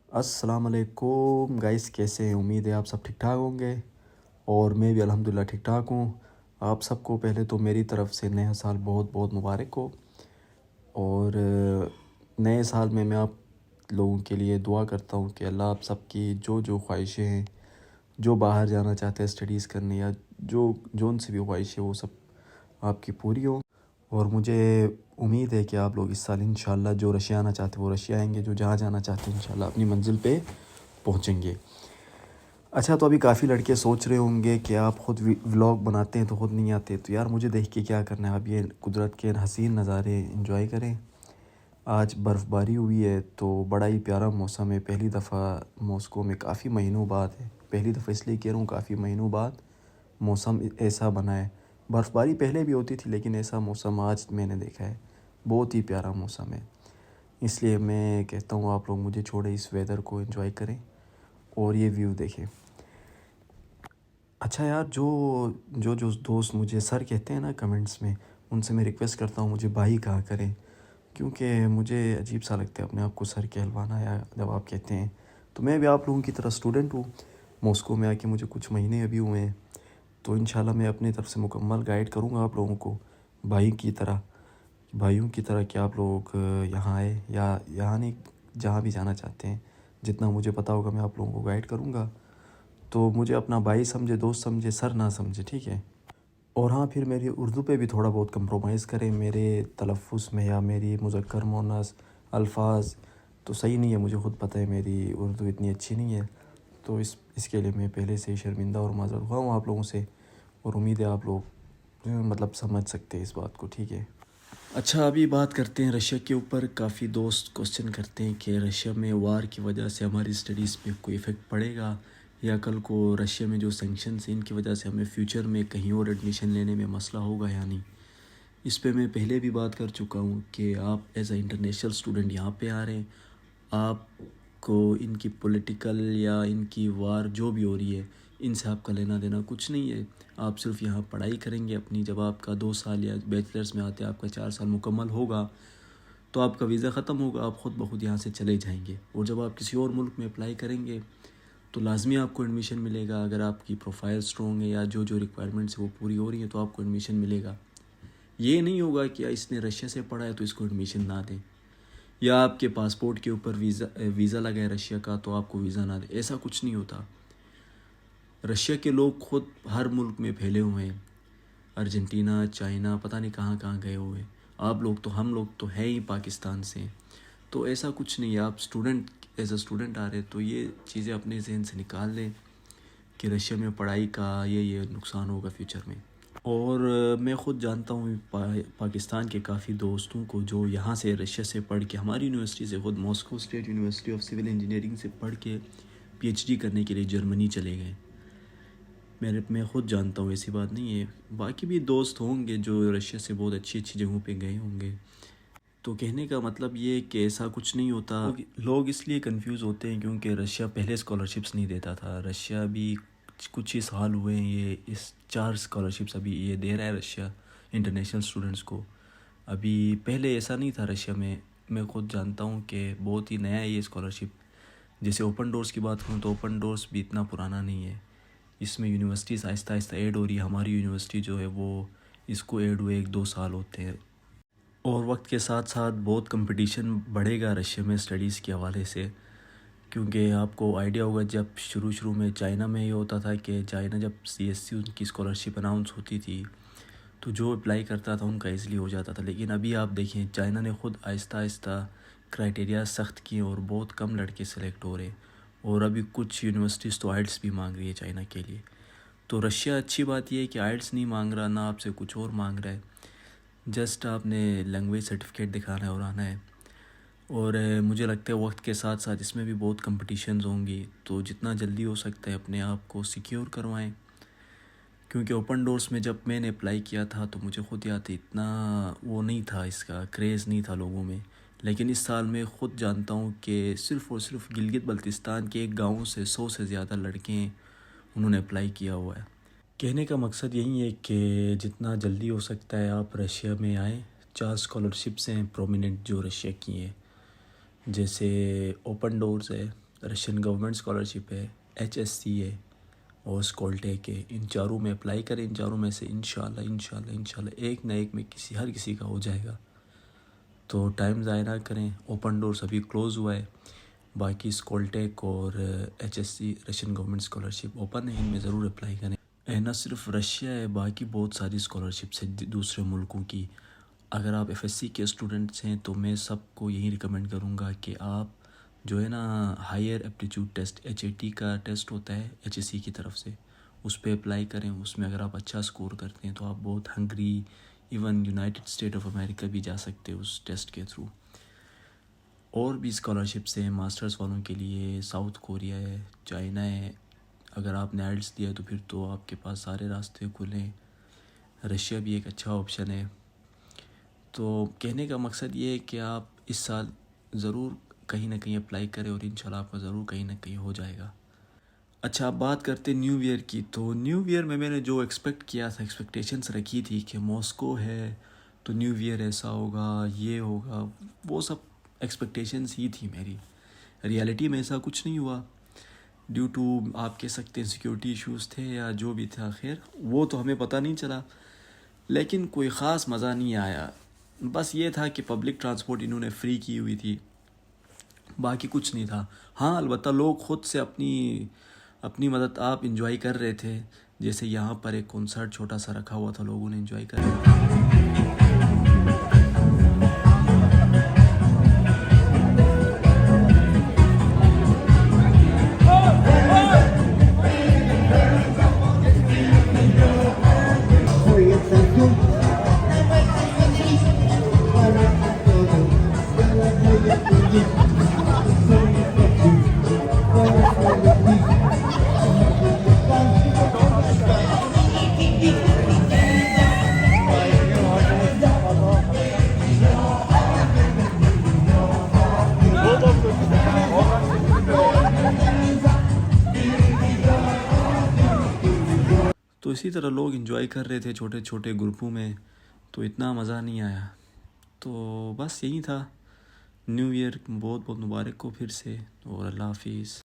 السلام علیکم گائس، کیسے ہیں؟ امید ہے آپ سب ٹھیک ٹھاک ہوں گے اور میں بھی الحمدللہ ٹھیک ٹھاک ہوں۔ آپ سب کو پہلے تو میری طرف سے نیا سال بہت بہت مبارک ہو، اور نئے سال میں آپ لوگوں کے لیے دعا کرتا ہوں کہ اللہ آپ سب کی جو خواہشیں ہیں، جو باہر جانا چاہتے ہیں اسٹڈیز کرنے، یا جون سی بھی خواہش ہے، وہ سب آپ کی پوری ہو۔ اور مجھے امید ہے کہ آپ لوگ اس سال انشاءاللہ جو رشیا آنا چاہتے ہیں وہ رشیا آئیں گے، جو جہاں جانا چاہتے ہیں انشاءاللہ اپنی منزل پہ پہنچیں گے۔ اچھا، تو ابھی کافی لڑکے سوچ رہے ہوں گے کہ آپ خود ولاگ بناتے ہیں تو خود نہیں آتے، تو یار مجھے دیکھ کے کیا کرنا ہے؟ آپ یہ قدرت کے حسین نظارے انجوائے کریں۔ آج برف باری ہوئی ہے تو بڑا ہی پیارا موسم ہے۔ پہلی دفعہ ماسکو میں کافی مہینوں بعد ہے، پہلی دفعہ اس لیے کہہ رہا ہوں کافی مہینوں بعد موسم ایسا بنا ہے۔ برف باری پہلے بھی ہوتی تھی لیکن ایسا موسم آج میں نے دیکھا ہے، بہت ہی پیارا موسم ہے۔ اس لیے میں کہتا ہوں آپ لوگ مجھے چھوڑے اس ویدر کو انجوائے کریں اور یہ ویو دیکھیں۔ اچھا یار، جو دوست مجھے سر کہتے ہیں نا کمنٹس میں، ان سے میں ریکویسٹ کرتا ہوں مجھے بھائی کہا کریں، کیونکہ مجھے عجیب سا لگتا ہے اپنے آپ کو سر کہلوانا، یا جب آپ کہتے ہیں تو میں بھی آپ لوگوں کی طرح اسٹوڈنٹ ہوں۔ ماسکو میں آ کے مجھے کچھ مہینے ابھی ہوئے ہیں، تو انشاءاللہ میں اپنی طرف سے مکمل گائیڈ کروں گا آپ لوگوں کو بھائیوں کی طرح کہ آپ لوگ یہاں آئے، یا یہاں نہیں، جہاں بھی جانا چاہتے ہیں، جتنا مجھے پتا ہوگا میں آپ لوگوں کو گائیڈ کروں گا۔ تو مجھے اپنا بھائی سمجھے، دوست سمجھے، سر نہ سمجھے، ٹھیک ہے؟ اور ہاں، پھر میری اردو پہ بھی تھوڑا بہت کمپرومائز کریں، میرے تلفظ میں یا میری مذکر مؤنث الفاظ تو صحیح نہیں ہے، مجھے خود پتہ ہے میری اردو اتنی اچھی نہیں ہے، تو اس کے لیے میں پہلے سے ہی شرمندہ اور معذرت خواہ ہوں آپ لوگوں سے، اور امید ہے آپ لوگ مطلب سمجھ سکتے ہیں اس بات کو، ٹھیک ہے؟ اچھا، ابھی بات کرتے ہیں رشیا کے اوپر۔ کافی دوست کوسچن کرتے ہیں کہ رشیا میں وار کی وجہ سے ہماری اسٹڈیز پہ کوئی ایفیکٹ پڑے گا، یا کل کو رشیا میں جو سینکشنز ہیں ان کی وجہ سے ہمیں فیوچر میں کہیں اور ایڈمیشن لینے میں مسئلہ ہوگا یا نہیں۔ اس پہ میں پہلے بھی بات کر چکا ہوں کہ آپ ایز اے انٹرنیشنل اسٹوڈنٹ یہاں پہ آ رہے ہیں، آپ کو ان کی پولیٹیکل یا ان کی وار جو بھی ہو رہی ہے ان سے آپ کا لینا دینا کچھ نہیں ہے۔ آپ صرف یہاں پڑھائی کریں گے اپنی، جب آپ کا 2 سال یا بیچلرز میں آتے آپ کا 4 سال مکمل ہوگا تو آپ کا ویزا ختم ہوگا، آپ خود بخود یہاں سے چلے جائیں گے، اور جب آپ کسی اور ملک میں اپلائی کریں گے تو لازمی آپ کو ایڈمیشن ملے گا۔ اگر آپ کی پروفائل اسٹرانگ ہے یا جو ریکوائرمنٹس وہ پوری ہو رہی ہیں تو آپ کو ایڈمیشن ملے گا۔ یہ نہیں ہوگا کہ اس نے رشیا سے پڑھا ہے تو اس کو ایڈمیشن نہ دیں، یا آپ کے پاسپورٹ کے اوپر ویزا لگا ہے رشیا کا تو آپ کو ویزا نہ دیں، ایسا کچھ نہیں ہوتا۔ رشیا کے لوگ خود ہر ملک میں پھیلے ہوئے ہیں، ارجنٹینا، چائنا، پتہ نہیں کہاں کہاں گئے ہوئے ہیں۔ ہم لوگ تو ہے ہی پاکستان سے، تو ایسا کچھ نہیں ہے۔ آپ ایز اے اسٹوڈنٹ آ رہے تو یہ چیزیں اپنے ذہن سے نکال لیں کہ رشیا میں پڑھائی کا یہ نقصان ہوگا فیوچر میں۔ اور میں خود جانتا ہوں پاکستان کے کافی دوستوں کو جو یہاں سے رشیا سے پڑھ کے، ہماری یونیورسٹی سے، خود Moscow state university of civil engineering سے پڑھ کے پی ایچ ڈی کرنے کے لیے جرمنی چلے گئے۔ میں خود جانتا ہوں، ایسی بات نہیں ہے۔ باقی بھی دوست ہوں گے جو رشیا سے بہت اچھی جگہوں پہ گئے ہوں گے۔ تو کہنے کا مطلب یہ کہ ایسا کچھ نہیں ہوتا۔ لوگ اس لیے کنفیوز ہوتے ہیں کیونکہ رشیا پہلے اسکالرشپس نہیں دیتا تھا، رشیا بھی کچھ ہی سال ہوئے ہیں، یہ 4 اسکالرشپس ابھی یہ دے رہا ہے رشیا انٹرنیشنل اسٹوڈنٹس کو۔ ابھی پہلے ایسا نہیں تھا رشیا میں خود جانتا ہوں کہ بہت ہی نیا ہے یہ اسکالرشپ۔ جیسے اوپن ڈورس کی بات کروں تو اوپن ڈورس بھی اتنا پرانا نہیں ہے، اس میں یونیورسٹیز آہستہ آہستہ ایڈ ہو رہی ہے۔ ہماری یونیورسٹی جو ہے وہ اس کو ایڈ ہوئے 1-2 سال ہوتے ہیں، اور وقت کے ساتھ ساتھ بہت کمپٹیشن بڑھے گا رشیا میں اسٹڈیز کے حوالے سے، کیونکہ آپ کو آئیڈیا ہوگا جب شروع میں چائنا میں یہ ہوتا تھا کہ چائنا جب CSC ان کی اسکالرشپ اناؤنس ہوتی تھی تو جو اپلائی کرتا تھا ان کا ایزیلی ہو جاتا تھا، لیکن ابھی آپ دیکھیں چائنا نے خود آہستہ آہستہ کرائٹیریا سخت کیے اور بہت کم لڑکے سلیکٹ ہو رہے، اور ابھی کچھ یونیورسٹیز تو آئلٹس بھی مانگ رہی ہے چائنا کے لیے۔ تو رشیا اچھی بات یہ ہے کہ آئلٹس نہیں مانگ رہا، نہ آپ سے کچھ اور مانگ رہا ہے، جسٹ آپ نے لینگویج سرٹیفکیٹ دکھانا ہے اور آنا ہے۔ اور مجھے لگتا ہے وقت کے ساتھ ساتھ اس میں بھی بہت کمپٹیشنز ہوں گی، تو جتنا جلدی ہو سکتا ہے اپنے آپ کو سیکیور کروائیں، کیونکہ اوپن ڈورس میں جب میں نے اپلائی کیا تھا تو مجھے خود یاد ہے اتنا وہ نہیں تھا، اس کا کریز نہیں تھا لوگوں میں، لیکن اس سال میں خود جانتا ہوں کہ صرف اور صرف گلگت بلتستان کے ایک گاؤں سے 100 سے زیادہ لڑکے ہیں، انہوں نے اپلائی کیا ہوا ہے۔ کہنے کا مقصد یہی ہے کہ جتنا جلدی ہو سکتا ہے آپ رشیا میں آئیں۔ 4 اسکالرشپس ہیں پرومیننٹ جو رشیا کی ہیں، جیسے اوپن ڈورز ہے، رشین گورنمنٹ اسکالرشپ ہے، HSC ہے اور اسکولٹیک ہے. ان چاروں میں اپلائی کریں. ان چاروں میں سے انشاءاللہ ایک نہ ایک میں ہر کسی کا ہو جائے گا. تو ٹائم ضائع نہ کریں. اوپن ڈورس ابھی کلوز ہوا ہے، باقی اسکولٹیک اور HSC Russian government scholarship open ہے، ان میں ضرور اپلائی کریں. نہ صرف رشیا ہے، باقی بہت ساری اسکالرشپس ہیں دوسرے ملکوں کی. اگر آپ FSC کے اسٹوڈنٹس ہیں تو میں سب کو یہی ریکمینڈ کروں گا کہ آپ جو ہے نا ہائر ایپٹیچیوڈ ٹیسٹ HAT کا ٹیسٹ ہوتا ہے HSC کی طرف سے، اس پہ اپلائی کریں. اس میں اگر آپ اچھا سکور کرتے ہیں تو آپ بہت Hungary, even United State of America بھی جا سکتے ہیں اس ٹیسٹ کے تھرو. اور بھی اسکالرشپس ہیں ماسٹرز والوں کے لیے، ساؤتھ کوریا ہے، چائنا ہے. اگر آپ نے آئلٹس دیا تو پھر تو آپ کے پاس سارے راستے کھلیں. رشیا بھی ایک اچھا آپشن ہے. تو کہنے کا مقصد یہ ہے کہ آپ اس سال ضرور کہیں نہ کہیں اپلائی کریں اور انشاءاللہ آپ کا ضرور کہیں نہ کہیں ہو جائے گا. اچھا، اب بات کرتے نیو ایئر کی. تو نیو ایئر میں نے جو ایکسپیکٹ کیا تھا، ایکسپیکٹیشنس رکھی تھی کہ ماسکو ہے تو نیو ایئر ایسا ہوگا، یہ ہوگا، وہ سب ایکسپیکٹیشنس ہی تھی میری. ریالٹی میں ایسا کچھ نہیں ہوا. ڈیو ٹو آپ کہہ سکتے ہیں سیکیورٹی ایشوز تھے یا جو بھی تھا، خیر وہ تو ہمیں پتہ نہیں چلا. لیکن کوئی خاص مزہ نہیں آیا. بس یہ تھا کہ پبلک ٹرانسپورٹ انہوں نے فری کی ہوئی تھی، باقی کچھ نہیں تھا. ہاں البتہ لوگ خود سے اپنی مدد آپ انجوائے کر رہے تھے. جیسے یہاں پر ایک کنسرٹ چھوٹا سا رکھا ہوا تھا، لوگوں نے انجوائے کر رہے تھے. تو اسی طرح لوگ انجوائے کر رہے تھے چھوٹے چھوٹے گروپوں میں، تو اتنا مزہ نہیں آیا. تو بس یہی تھا. نیو ایئر بہت بہت مبارک ہو پھر سے، اور اللہ حافظ.